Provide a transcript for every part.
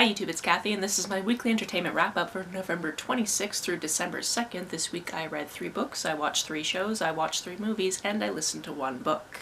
Hi YouTube, it's Kathy, and this is my weekly entertainment wrap-up for November 26th through December 2nd. This week I read 3 books, I watched 3 shows, I watched 3 movies, and I listened to 1 book.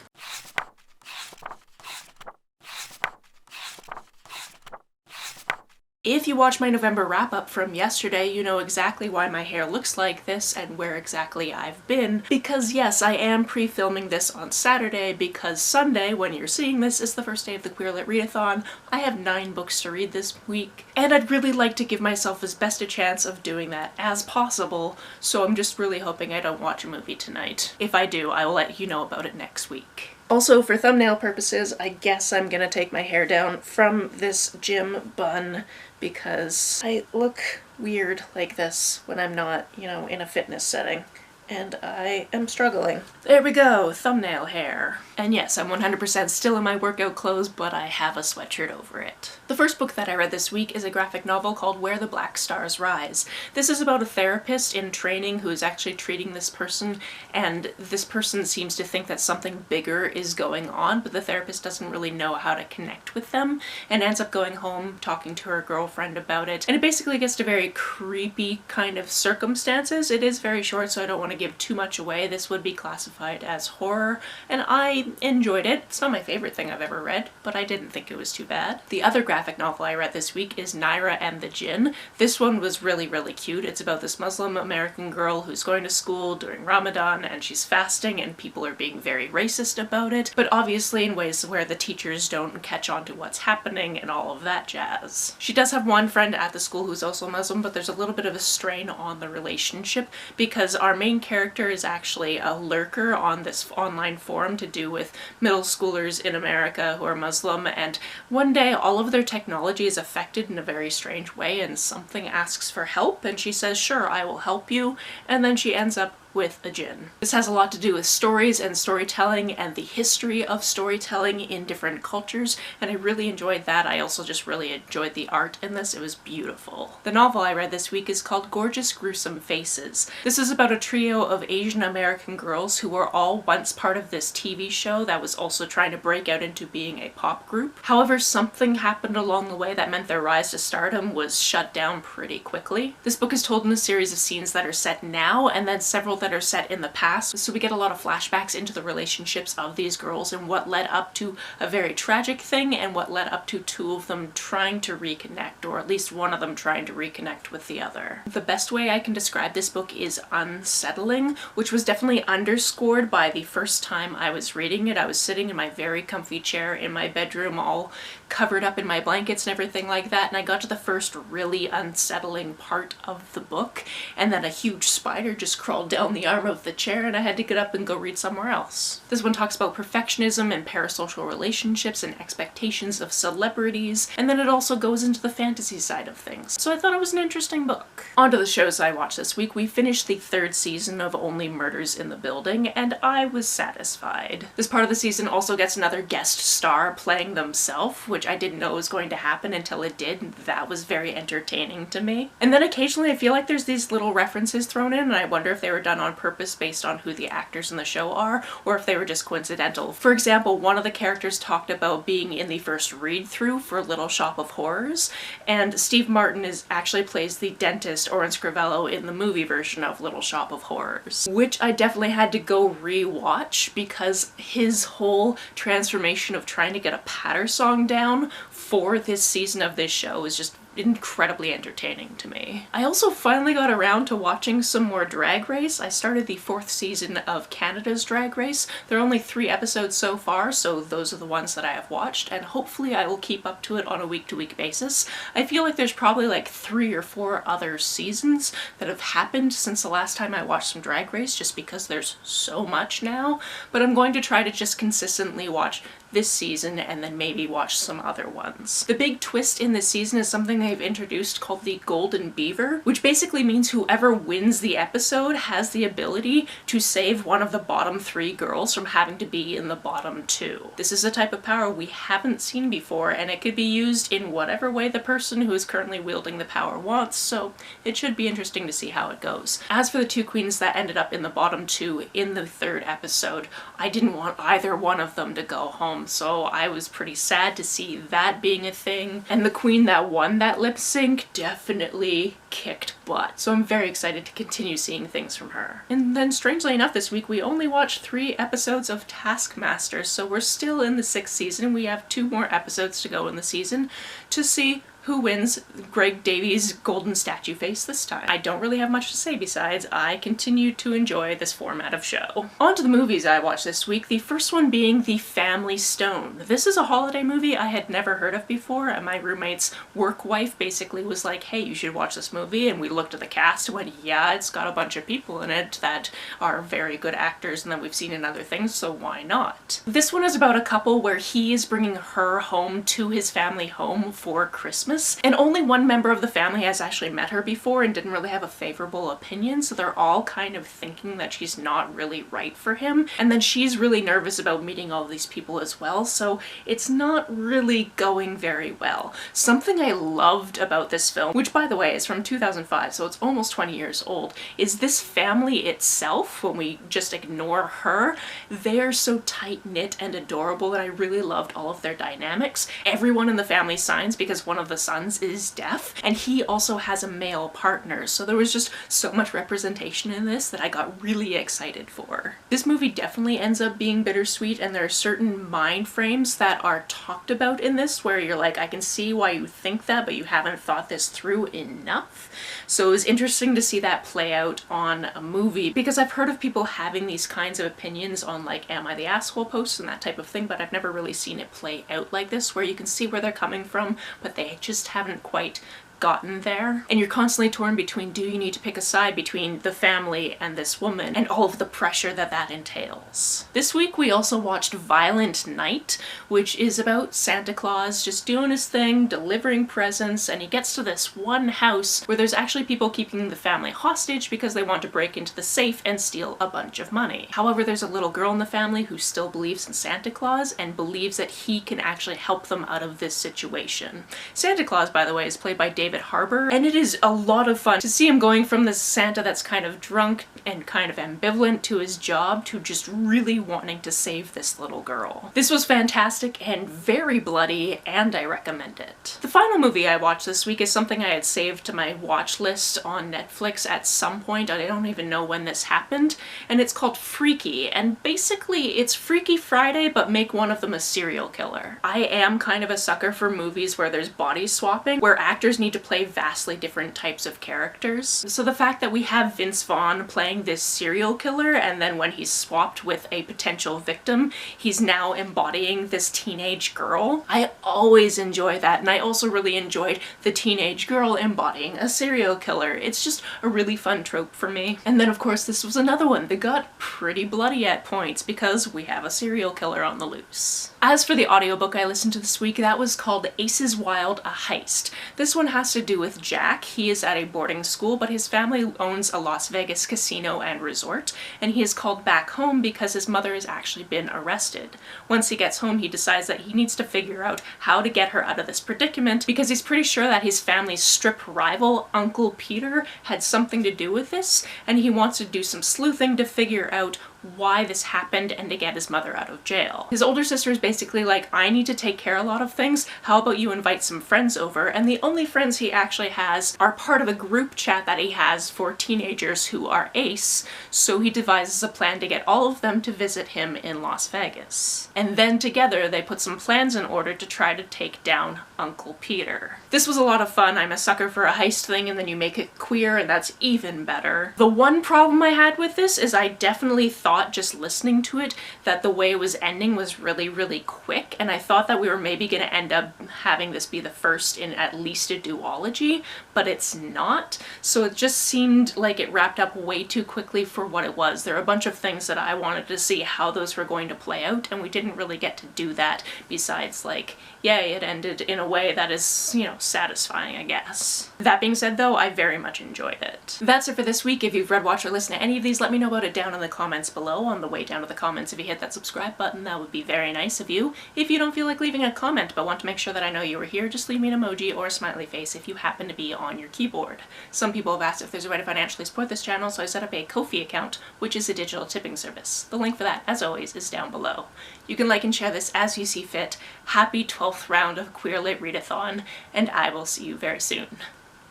If you watched my November wrap-up from yesterday, you know exactly why my hair looks like this and where exactly I've been, because yes, I am pre-filming this on Saturday because Sunday, when you're seeing this, is the first day of the Queer Lit Readathon. I have 9 books to read this week, and I'd really like to give myself as best a chance of doing that as possible, so I'm just really hoping I don't watch a movie tonight. If I do, I will let you know about it next week. Also, for thumbnail purposes, I guess I'm gonna take my hair down from this gym bun because I look weird like this when I'm not, you know, in a fitness setting. And I am struggling. There we go, thumbnail hair. And yes, I'm 100% still in my workout clothes, but I have a sweatshirt over it. The first book that I read this week is a graphic novel called Where the Black Stars Rise. This is about a therapist in training who is actually treating this person, and this person seems to think that something bigger is going on, but the therapist doesn't really know how to connect with them, and ends up going home, talking to her girlfriend about it. And it basically gets to very creepy kind of circumstances. It is very short, so I don't want to give too much away. This would be classified as horror, and I enjoyed it. It's not my favorite thing I've ever read, but I didn't think it was too bad. The other graphic novel I read this week is Naira and the Jinn. This one was really cute. It's about this Muslim American girl who's going to school during Ramadan, and she's fasting, and people are being very racist about it, but obviously in ways where the teachers don't catch on to what's happening and all of that jazz. She does have one friend at the school who's also Muslim, but there's a little bit of a strain on the relationship because our main character is actually a lurker on this online forum to do with middle schoolers in America who are Muslim, and one day all of their technology is affected in a very strange way and something asks for help, and she says, sure, I will help you, and then she ends up with a jinn. This has a lot to do with stories and storytelling and the history of storytelling in different cultures, and I really enjoyed that. I also just really enjoyed the art in this. It was beautiful. The novel I read this week is called Gorgeous Gruesome Faces. This is about a trio of Asian American girls who were all once part of this TV show that was also trying to break out into being a pop group. However, something happened along the way that meant their rise to stardom was shut down pretty quickly. This book is told in a series of scenes that are set now and then several that are set in the past, so we get a lot of flashbacks into the relationships of these girls and what led up to a very tragic thing and what led up to 2 of them trying to reconnect, or at least one of them trying to reconnect with the other. The best way I can describe this book is unsettling, which was definitely underscored by the first time I was reading it. I was sitting in my very comfy chair in my bedroom, all covered up in my blankets and everything like that, and I got to the first really unsettling part of the book, and then a huge spider just crawled down the arm of the chair and I had to get up and go read somewhere else. This one talks about perfectionism and parasocial relationships and expectations of celebrities, and then it also goes into the fantasy side of things. So I thought it was an interesting book. On to the shows I watched this week. We finished the 3rd season of Only Murders in the Building, and I was satisfied. This part of the season also gets another guest star playing themselves, which I didn't know was going to happen until it did, and that was very entertaining to me. And then occasionally I feel like there's these little references thrown in, and I wonder if they were done on purpose based on who the actors in the show are, or if they were just coincidental. For example, one of the characters talked about being in the first read-through for Little Shop of Horrors, and Steve Martin actually plays the dentist Orin Scrivello in the movie version of Little Shop of Horrors, which I definitely had to go re-watch because his whole transformation of trying to get a patter song down for this season of this show is just incredibly entertaining to me. I also finally got around to watching some more Drag Race. I started the 4th season of Canada's Drag Race. There are only 3 episodes so far, so those are the ones that I have watched, and hopefully I will keep up to it on a week-to-week basis. I feel like there's probably like 3 or 4 other seasons that have happened since the last time I watched some Drag Race, just because there's so much now, but I'm going to try to just consistently watch this season and then maybe watch some other ones. The big twist in this season is something they've introduced called the Golden Beaver, which basically means whoever wins the episode has the ability to save one of the bottom 3 girls from having to be in the bottom 2. This is a type of power we haven't seen before, and it could be used in whatever way the person who is currently wielding the power wants, so it should be interesting to see how it goes. As for the 2 queens that ended up in the bottom 2 in the 3rd episode, I didn't want either one of them to go home, so I was pretty sad to see that being a thing. And the queen that won that lip sync definitely kicked butt. So I'm very excited to continue seeing things from her. And then strangely enough this week we only watched 3 episodes of Taskmaster, so we're still in the 6th season. We have 2 more episodes to go in the season to see who wins Greg Davies' golden statue face this time. I don't really have much to say besides I continue to enjoy this format of show. On to the movies I watched this week, the first one being The Family Stone. This is a holiday movie I had never heard of before, and my roommate's work wife basically was like, hey, you should watch this movie, and we looked at the cast and went, yeah, it's got a bunch of people in it that are very good actors and that we've seen in other things, so why not? This one is about a couple where he is bringing her home to his family home for Christmas, and only one member of the family has actually met her before and didn't really have a favorable opinion, so they're all kind of thinking that she's not really right for him. And then she's really nervous about meeting all these people as well, so it's not really going very well. Something I loved about this film, which by the way is from 2005, so it's almost 20 years old, is this family itself, when we just ignore her, they're so tight-knit and adorable that I really loved all of their dynamics. Everyone in the family signs because one of the sons is deaf, and he also has a male partner, so there was just so much representation in this that I got really excited for. This movie definitely ends up being bittersweet, and there are certain mind frames that are talked about in this where you're like, I can see why you think that, but you haven't thought this through enough. So it was interesting to see that play out on a movie, because I've heard of people having these kinds of opinions on like Am I the Asshole posts and that type of thing, but I've never really seen it play out like this, where you can see where they're coming from, but they just haven't quite gotten there. And you're constantly torn between, do you need to pick a side between the family and this woman, and all of the pressure that that entails. This week we also watched Violent Night, which is about Santa Claus just doing his thing, delivering presents, and he gets to this one house where there's actually people keeping the family hostage because they want to break into the safe and steal a bunch of money. However, there's a little girl in the family who still believes in Santa Claus and believes that he can actually help them out of this situation. Santa Claus, by the way, is played by David Harbour, and it is a lot of fun to see him going from this Santa that's kind of drunk and kind of ambivalent to his job to just really wanting to save this little girl. This was fantastic and very bloody, and I recommend it. The final movie I watched this week is something I had saved to my watch list on Netflix at some point. I don't even know when this happened, and it's called Freaky, and basically it's Freaky Friday but make one of them a serial killer. I am kind of a sucker for movies where there's body swapping, where actors need to play vastly different types of characters. So the fact that we have Vince Vaughn playing this serial killer, and then when he's swapped with a potential victim, he's now embodying this teenage girl. I always enjoy that, and I also really enjoyed the teenage girl embodying a serial killer. It's just a really fun trope for me. And then of course this was another one that got pretty bloody at points because we have a serial killer on the loose. As for the audiobook I listened to this week, that was called Aces Wild: A Heist. This one has to do with Jack. He is at a boarding school, but his family owns a Las Vegas casino and resort, and he is called back home because his mother has actually been arrested. Once he gets home, he decides that he needs to figure out how to get her out of this predicament because he's pretty sure that his family's strip rival, Uncle Peter, had something to do with this, and he wants to do some sleuthing to figure out why this happened and to get his mother out of jail. His older sister is basically like, I need to take care of a lot of things, how about you invite some friends over? And the only friends he actually has are part of a group chat that he has for teenagers who are ace, so he devises a plan to get all of them to visit him in Las Vegas. And then together they put some plans in order to try to take down Uncle Peter. This was a lot of fun. I'm a sucker for a heist thing and then you make it queer, and that's even better. The one problem I had with this is I definitely thought thought just listening to it that the way it was ending was really, really quick, and I thought that we were maybe going to end up having this be the first in at least a duology, but it's not. So it just seemed like it wrapped up way too quickly for what it was. There are a bunch of things that I wanted to see how those were going to play out, and we didn't really get to do that, besides like, yay, it ended in a way that is, you know, satisfying, I guess. That being said though, I very much enjoyed it. That's it for this week. If you've read, watched, or listened to any of these, let me know about it down in the comments below. On the way down to the comments, if you hit that subscribe button, that would be very nice of you. If you don't feel like leaving a comment but want to make sure that I know you were here, just leave me an emoji or a smiley face if you happen to be on your keyboard. Some people have asked if there's a way to financially support this channel, so I set up a Ko-fi account, which is a digital tipping service. The link for that, as always, is down below. You can like and share this as you see fit. Happy 12th round of Queer Lit Readathon, and I will see you very soon.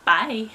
Bye!